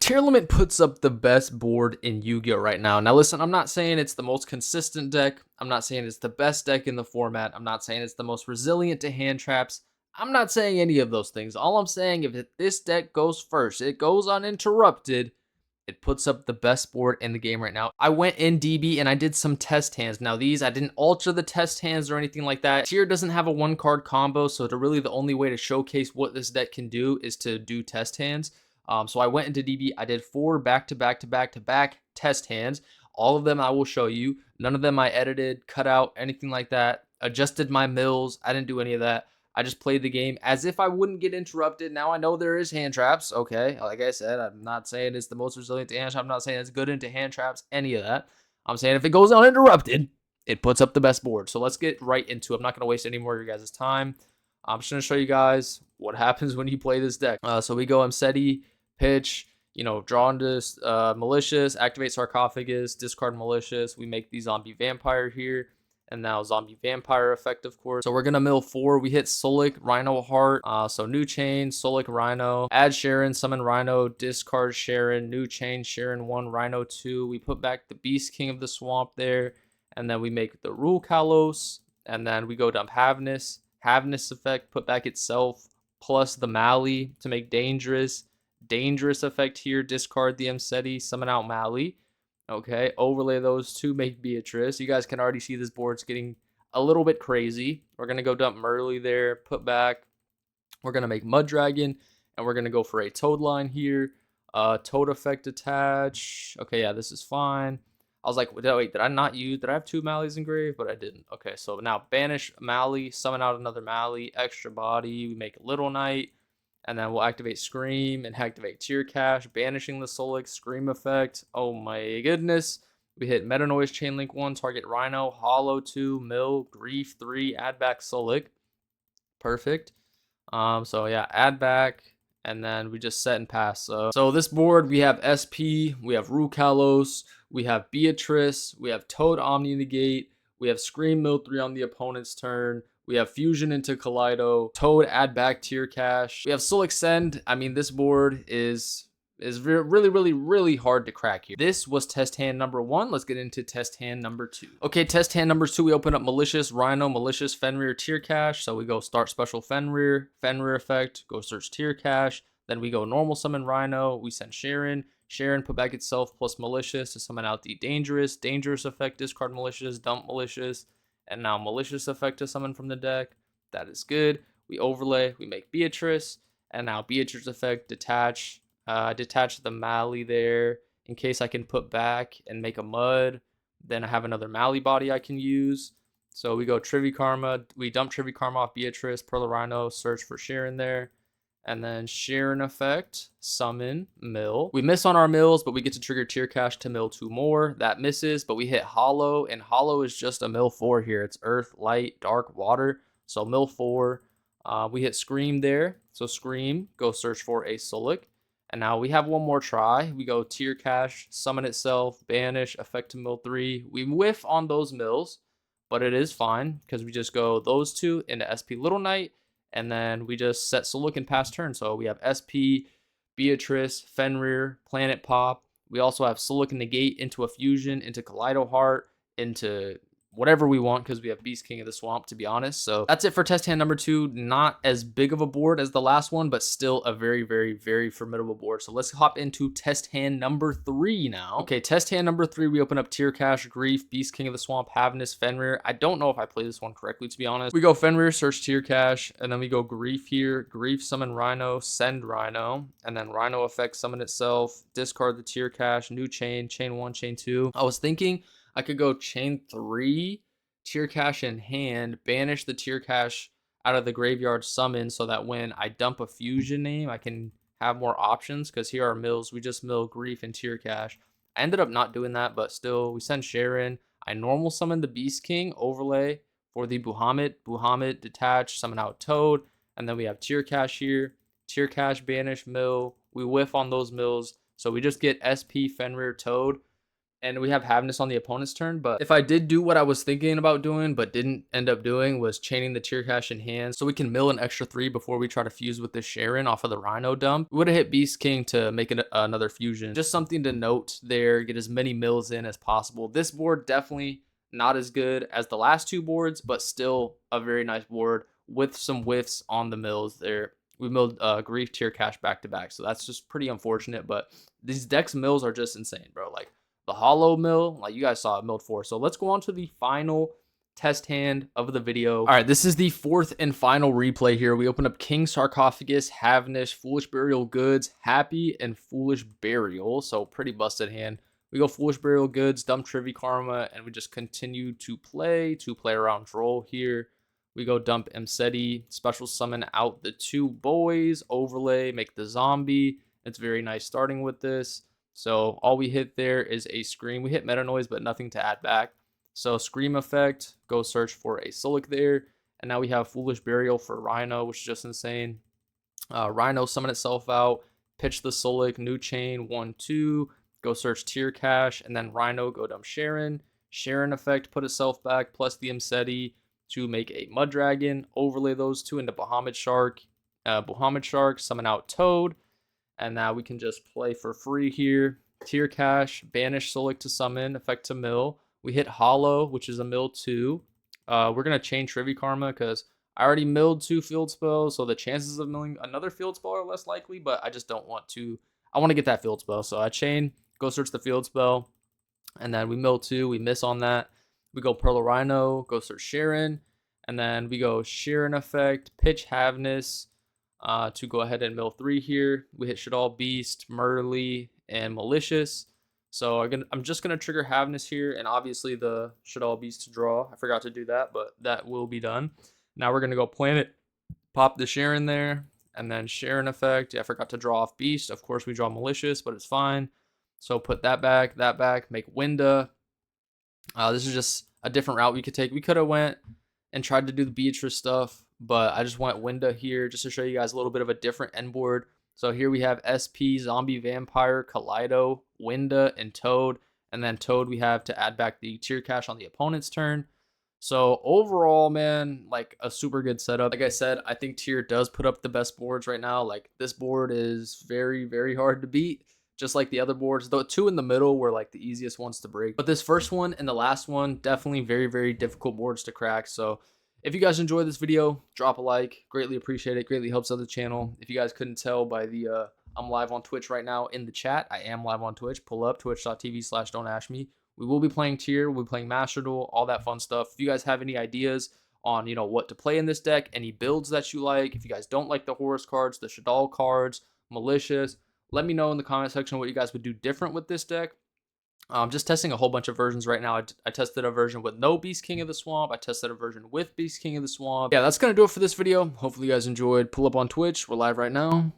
Tearlament puts up the best board in Yu-Gi-Oh right now. Now listen, I'm not saying it's the most consistent deck. I'm not saying it's the best deck in the format. I'm not saying it's the most resilient to hand traps. I'm not saying any of those things. All I'm saying, if this deck goes first, it goes uninterrupted, it puts up the best board in the game right now. I went in DB and I did some test hands. Now these, I didn't alter the test hands or anything like that. Tier doesn't have a 1-card combo, so really the only way to showcase what this deck can do is to do test hands. So I went into DB, I did 4 back-to-back test hands. All of them I will show you. None of them I edited, cut out, anything like that. Adjusted my mills. I didn't do any of that. I just played the game as if I wouldn't get interrupted. Now I know there is hand traps. Okay, like I said, I'm not saying it's the most resilient to hand traps. I'm not saying it's good into hand traps, any of that. I'm saying if it goes uninterrupted, it puts up the best board. So let's get right into it. I'm not going to waste any more of your guys' time. I'm just going to show you guys what happens when you play this deck. So we go Mseti, pitch, draw into Malicious, activate Sarcophagus, discard Malicious. We make the Zombie Vampire here. And now Zombie Vampire effect, of course. So we're going to mill 4. We hit Solik, Rhino Heart. So new chain, Solik, Rhino. Add Sharon, summon Rhino, discard Sharon. New chain, Sharon 1, Rhino 2. We put back the Beast King of the Swamp there. And then we make the Rule Kalos. And then we go dump Havness. Havness effect, put back itself. Plus the Mali to make Dangerous. Dangerous effect here, discard the Mseti, summon out Mali. Okay, overlay those two, make Beatrice. You guys can already see this board's getting a little bit crazy. We're going to go dump Merly there, put back. We're going to make Mud Dragon, and we're going to go for a Toad line here. Toad effect attach. Okay, yeah, this is fine. I was like, wait, did I have 2 Mallies in grave? But I didn't. Okay, so now banish Mali, summon out another Mali, extra body. We make Little Knight. And then we'll activate Scream and activate Tear Cache, banishing the Solik Scream effect. Oh my goodness. We hit Meta Noise Chainlink 1, target Rhino, Hollow 2, Mill, Grief 3, add back Solik. Perfect. So yeah, add back, and then we just set and pass. So this board, we have SP, we have Rukalos, we have Beatrice, we have Toad Omni Negate, we have Scream Mill 3 on the opponent's turn. We have Fusion into Kaleido, Toad add back Tear Cache. We have Solik Send. I mean, this board is really hard to crack here. This was test hand number 1. Let's get into test hand number 2. Okay, test hand number 2, we open up Malicious, Rhino, Malicious, Fenrir, Tear Cache. So we go start special Fenrir effect, go search Tear Cache. Then we go normal summon Rhino, we send Sharon. Sharon put back itself plus Malicious to summon out the Dangerous effect, discard Malicious, dump Malicious. And now Malicious effect to summon from the deck. That is good. We overlay, we make Beatrice. And now Beatrice effect, detach. Detach the Mali there in case I can put back and make a Mud. Then I have another Mali body I can use. So we go Trivi Karma. We dump Trivi Karma off Beatrice, Pearl Rhino, search for Sharon there. And then Sharon effect, summon, mill. We miss on our mills, but we get to trigger Tear Cache to mill 2 more. That misses, but we hit Hollow, and Hollow is just a mill 4 here. It's Earth, Light, Dark, Water. So mill 4. We hit Scream there. So Scream, go search for a Solik. And now we have one more try. We go Tear Cache, summon itself, banish, effect to mill 3. We whiff on those mills, but it is fine because we just go those 2 into SP Little Knight. And then we just set Solik and pass turn. So we have SP, Beatrice, Fenrir, Planet Pop. We also have Solik and Negate into a Fusion, into Kaleido Heart, into whatever we want because we have Beast King of the Swamp, to be honest. So that's it for test hand number 2. Not as big of a board as the last one, but still a very formidable board. So let's hop into test hand number 3 now. Okay, test hand number 3, we open up Tear Cache, Grief, Beast King of the Swamp, Havness, Fenrir. I don't know if I played this one correctly, to be honest. We go Fenrir, search Tear Cache, and then we go Grief here. Grief, summon Rhino, send Rhino, and then Rhino effect, summon itself, discard the Tear Cache, new chain, chain 1, chain 2. I was thinking I could go chain 3, Tear Cache in hand, banish the Tear Cache out of the graveyard summon so that when I dump a Fusion name, I can have more options because here are mills. We just mill Grief and Tear Cache. I ended up not doing that, but still, we send Sharon. I normal summon the Beast King, overlay for the Buhamut, detach, summon out Toad, and then we have Tear Cache here. Tear Cache, banish, mill. We whiff on those mills, so we just get SP, Fenrir, Toad. and we have Havness on the opponent's turn. But if I did do what I was thinking about doing but didn't end up doing, was chaining the Tier Cash in hand so we can mill an extra 3 before we try to fuse with this Sharon off of the Rhino dump. We would have hit Beast King to make it another fusion. Just something to note there, get as many mills in as possible. This board definitely not as good as the last 2 boards, but still a very nice board with some whiffs on the mills there. We milled Grief Tier Cash back to back, so that's just pretty unfortunate. But these decks mills are just insane, bro. Like the hollow mill, like you guys saw it milled 4. So let's go on to the final test hand of the video. All right, this is the 4th and final replay here. We open up King Sarcophagus, Havnish, Foolish Burial Goods, Happy, and Foolish Burial. So pretty busted hand. We go Foolish Burial Goods, dump Trivy Karma, and we just continue to play around Droll here. We go dump Mseti, special summon out the 2 boys, overlay, make the zombie. It's very nice starting with this. So all we hit there is a Scream. We hit Meta Noise, but nothing to add back. So Scream effect, go search for a Sulik there. And now we have Foolish Burial for Rhino, which is just insane. Rhino summon itself out, pitch the Sulik, new chain, 1-2, go search Tier Cash, and then Rhino, go dump Sharon. Sharon effect, put itself back, plus the Mseti to make a Mud Dragon, overlay those 2 into Bahamut Shark, summon out Toad, and now we can just play for free here. Tier Cash, banish Sulik to summon, effect to mill. We hit Hollow, which is a mill 2. We're going to chain Trivy Karma because I already milled 2 field spells, so the chances of milling another field spell are less likely, but I just don't want to. I want to get that field spell, so I chain, go search the field spell, and then we mill 2, we miss on that. We go Pearl Rhino, go search Sharon, and then we go Sharon effect, pitch Havness to go ahead and mill 3 here. We hit Shaddoll Beast, Murderly, and Malicious. So I'm just going to trigger Havness here, and obviously the Shaddoll Beast to draw. I forgot to do that, but that will be done. Now we're going to go Planet, pop the Sharon there, and then Sharon effect. Yeah, I forgot to draw off Beast. Of course, we draw Malicious, but it's fine. So put that back, make Winda. This is just a different route we could take. We could have went and tried to do the Beatrice stuff, but I just went Winda here just to show you guys a little bit of a different end board. So here we have SP, Zombie, Vampire, Kaleido, Winda, and Toad. And then Toad we have to add back the Tier Cash on the opponent's turn. So overall, man, like a super good setup. Like I said, I think Tier does put up the best boards right now. Like this board is very, very hard to beat. Just like the other boards. The 2 in the middle were like the easiest ones to break. But this first one and the last one, definitely very, very difficult boards to crack. So if you guys enjoyed this video, drop a like. Greatly appreciate it. Greatly helps out the channel. If you guys couldn't tell by the, I'm live on Twitch right now in the chat. I am live on Twitch. Pull up twitch.tv/don'tashme. We will be playing Tier. We'll be playing Master Duel, all that fun stuff. If you guys have any ideas on, what to play in this deck, any builds that you like, if you guys don't like the Horus cards, the Shaddoll cards, Malicious, let me know in the comment section what you guys would do different with this deck. I'm just testing a whole bunch of versions right now. I tested a version with no Beast King of the Swamp. I tested a version with Beast King of the Swamp. Yeah, that's going to do it for this video. Hopefully you guys enjoyed. Pull up on Twitch. We're live right now.